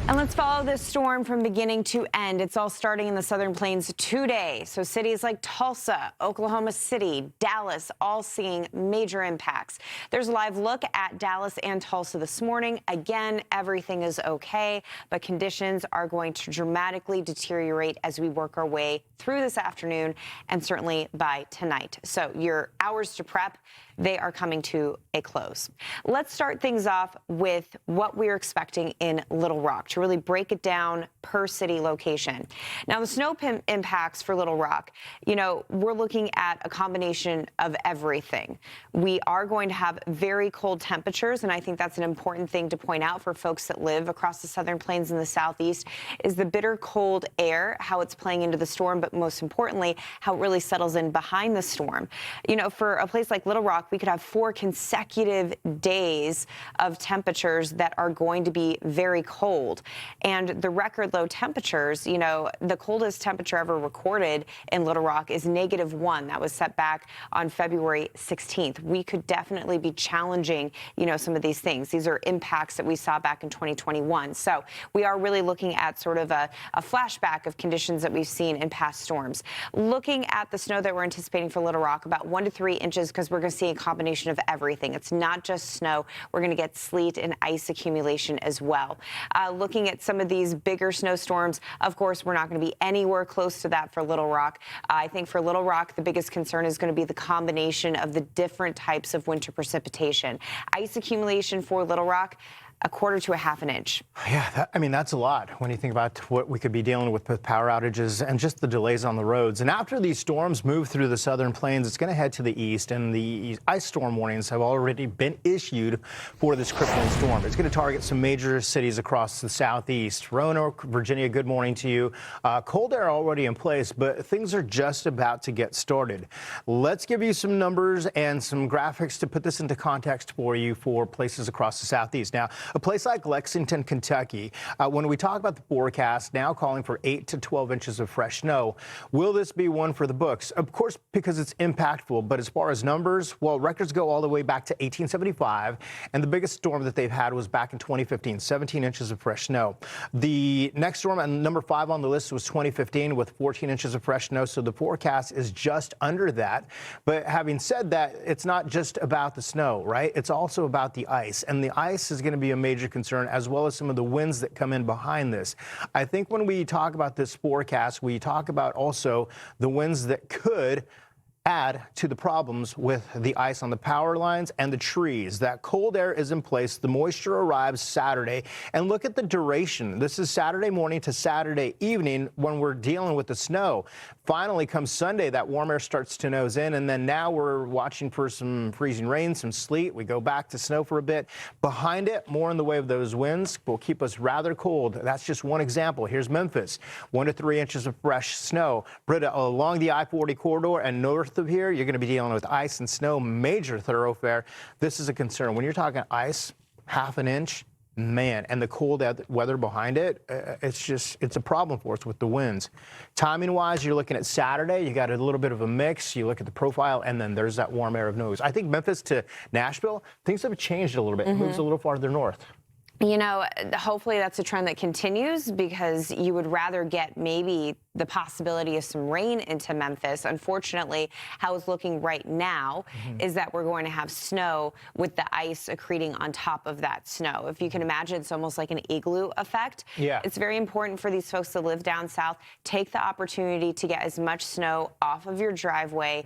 And let's follow this storm from beginning to end. It's all starting in the southern plains today. So cities like Tulsa, Oklahoma City, Dallas, all seeing major impacts. There's a live look at Dallas and Tulsa this morning. Again, everything is okay, but conditions are going to dramatically deteriorate as we work our way through this afternoon and certainly by tonight. So your hours to prep, they are coming to a close. Let's start things off with what we're expecting in Little Rock to really break it down per city location. Now, the snow impacts for Little Rock, we're looking at a combination of everything. We are going to have very cold temperatures, and I think that's an important thing to point out for folks that live across the southern plains and the southeast, is the bitter cold air, how it's playing into the storm, but most importantly, how it really settles in behind the storm. For a place like Little Rock, we could have 4 consecutive days of temperatures that are going to be very cold. And the record low temperatures, the coldest temperature ever recorded in Little Rock is -1. That was set back on February 16th. We could definitely be challenging, some of these things. These are impacts that we saw back in 2021. So we are really looking at sort of a flashback of conditions that we've seen in past storms. Looking at the snow that we're anticipating for Little Rock, about 1 to 3 inches, because we're going to see a combination of everything. It's not just snow. We're going to get sleet and ice accumulation as well. Looking at some of these bigger snowstorms, of course, we're not going to be anywhere close to that for Little Rock. I think for Little Rock, the biggest concern is going to be the combination of the different types of winter precipitation. Ice accumulation for Little Rock, 1/4 to 1/2 inch. Yeah, that's a lot when you think about what we could be dealing with power outages and just the delays on the roads. And after these storms move through the southern plains, it's going to head to the east, and the ice storm warnings have already been issued for this crippling storm. It's going to target some major cities across the southeast. Roanoke, Virginia, good morning to you. Cold air already in place, but things are just about to get started. Let's give you some numbers and some graphics to put this into context for you for places across the southeast. Now, a place like Lexington, Kentucky, when we talk about the forecast, now calling for 8 to 12 inches of fresh snow, will this be one for the books? Of course, because it's impactful, but as far as numbers, well, records go all the way back to 1875, and the biggest storm that they've had was back in 2015, 17 inches of fresh snow. The next storm, and number 5 on the list, was 2015 with 14 inches of fresh snow, so the forecast is just under that. But having said that, it's not just about the snow, right? It's also about the ice, and the ice is going to be a major concern, as well as some of the winds that come in behind this. I think when we talk about this forecast, we talk about also the winds that could add to the problems with the ice on the power lines and the trees. That cold air is in place. The moisture arrives Saturday. And look at the duration. This is Saturday morning to Saturday evening when we're dealing with the snow. Finally, comes Sunday, that warm air starts to nose in, and then now we're watching for some freezing rain, some sleet. We go back to snow for a bit. Behind it, more in the way of those winds will keep us rather cold. That's just one example. Here's Memphis, 1 to 3 inches of fresh snow. Britta, along the I-40 corridor and north of here, you're going to be dealing with ice and snow, major thoroughfare. This is a concern. When you're talking ice, 1/2 inch, man, and the cold weather behind it, it's a problem for us with the winds. Timing-wise, you're looking at Saturday. You got a little bit of a mix. You look at the profile, and then there's that warm air of nose. I think Memphis to Nashville, things have changed a little bit. It moves a little farther north. Hopefully that's a trend that continues, because you would rather get maybe the possibility of some rain into Memphis. Unfortunately, how it's looking right now is that we're going to have snow with the ice accreting on top of that snow. If you can imagine, it's almost like an igloo effect. Yeah. It's very important for these folks that live down south. Take the opportunity to get as much snow off of your driveway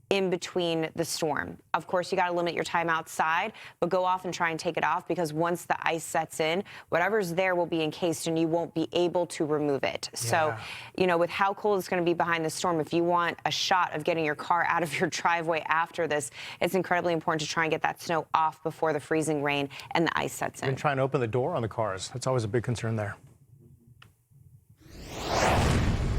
in between the storm. Of course, you got to limit your time outside, but go off and try and take it off, because once the ice sets in, whatever's there will be encased and you won't be able to remove it. Yeah. So, with how cold it's going to be behind the storm, if you want a shot of getting your car out of your driveway after this, it's incredibly important to try and get that snow off before the freezing rain and the ice sets in. And trying to open the door on the cars. That's always a big concern there.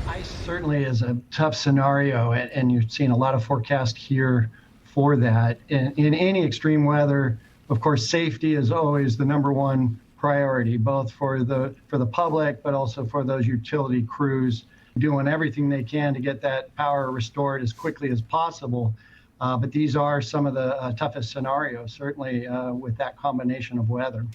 Ice certainly is a tough scenario, and you're seeing a lot of forecast here for that. In any extreme weather, of course, safety is always the #1 priority, both for the public, but also for those utility crews doing everything they can to get that power restored as quickly as possible. But these are some of the toughest scenarios, certainly with that combination of weather.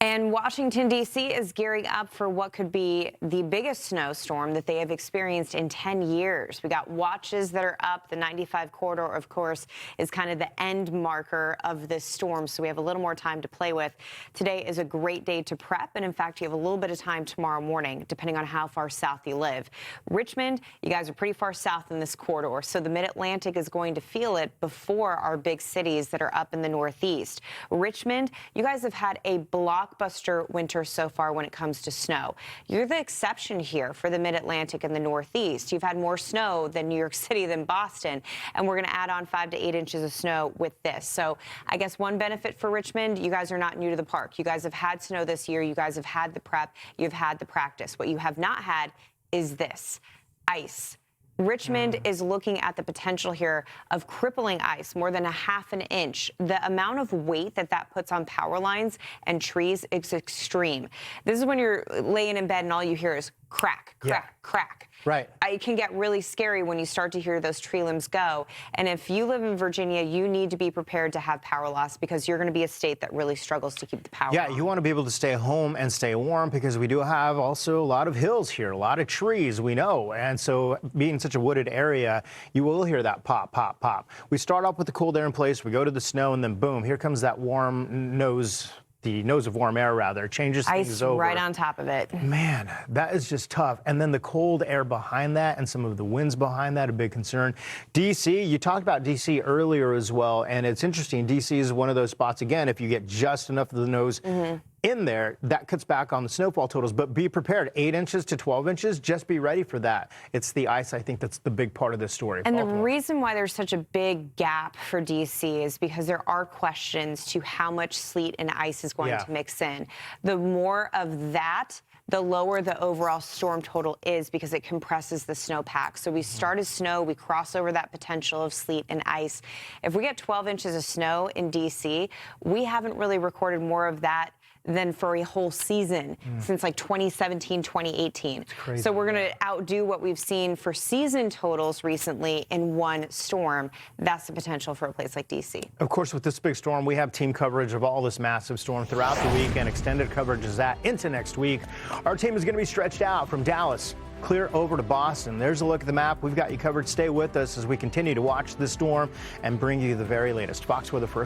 And Washington, D.C. is gearing up for what could be the biggest snowstorm that they have experienced in 10 years. We got watches that are up. The 95 corridor, of course, is kind of the end marker of this storm, so we have a little more time to play with. Today is a great day to prep, and in fact, you have a little bit of time tomorrow morning, depending on how far south you live. Richmond, you guys are pretty far south in this corridor, so the Mid-Atlantic is going to feel it before our big cities that are up in the Northeast. Richmond, you guys have had a blockbuster winter so far when it comes to snow. You're the exception here for the Mid-Atlantic and the Northeast. You've had more snow than New York City, than Boston, and we're going to add on 5 to 8 inches of snow with this. So I guess one benefit for Richmond, you guys are not new to the park. You guys have had snow this year. You guys have had the prep. You've had the practice. What you have not had is this, ice. Richmond is looking at the potential here of crippling ice, more than 1/2 inch. The amount of weight that that puts on power lines and trees is extreme. This is when you're laying in bed and all you hear is crack, crack, crack. Right. It can get really scary when you start to hear those tree limbs go. And if you live in Virginia, you need to be prepared to have power loss because you're going to be a state that really struggles to keep the power on. You want to be able to stay home and stay warm because we do have also a lot of hills here, a lot of trees, we know. And so being such a wooded area, you will hear that pop, pop, pop. We start off with the cold air in place, we go to the snow, and then boom, here comes that warm nose. The nose of warm air, rather, changes things over. Ice right on top of it. Man, that is just tough. And then the cold air behind that and some of the winds behind that, a big concern. D.C., you talked about D.C. earlier as well, and it's interesting. D.C. is one of those spots, again, if you get just enough of the nose in there, that cuts back on the snowfall totals. But be prepared, 8 inches to 12 inches, just be ready for that. It's the ice, I think, that's the big part of this story. And the reason why there's such a big gap for D.C. is because there are questions to how much sleet and ice is going to mix in. The more of that, the lower the overall storm total is because it compresses the snowpack. So we start as snow, we cross over that potential of sleet and ice. If we get 12 inches of snow in D.C., we haven't really recorded more of that than for a whole season since like 2017, 2018. So we're going to outdo what we've seen for season totals recently in one storm. That's the potential for a place like D.C. Of course, with this big storm, we have team coverage of all this massive storm throughout the week, and extended coverage is that into next week. Our team is going to be stretched out from Dallas clear over to Boston. There's a look at the map. We've got you covered. Stay with us as we continue to watch this storm and bring you the very latest. Fox Weather First.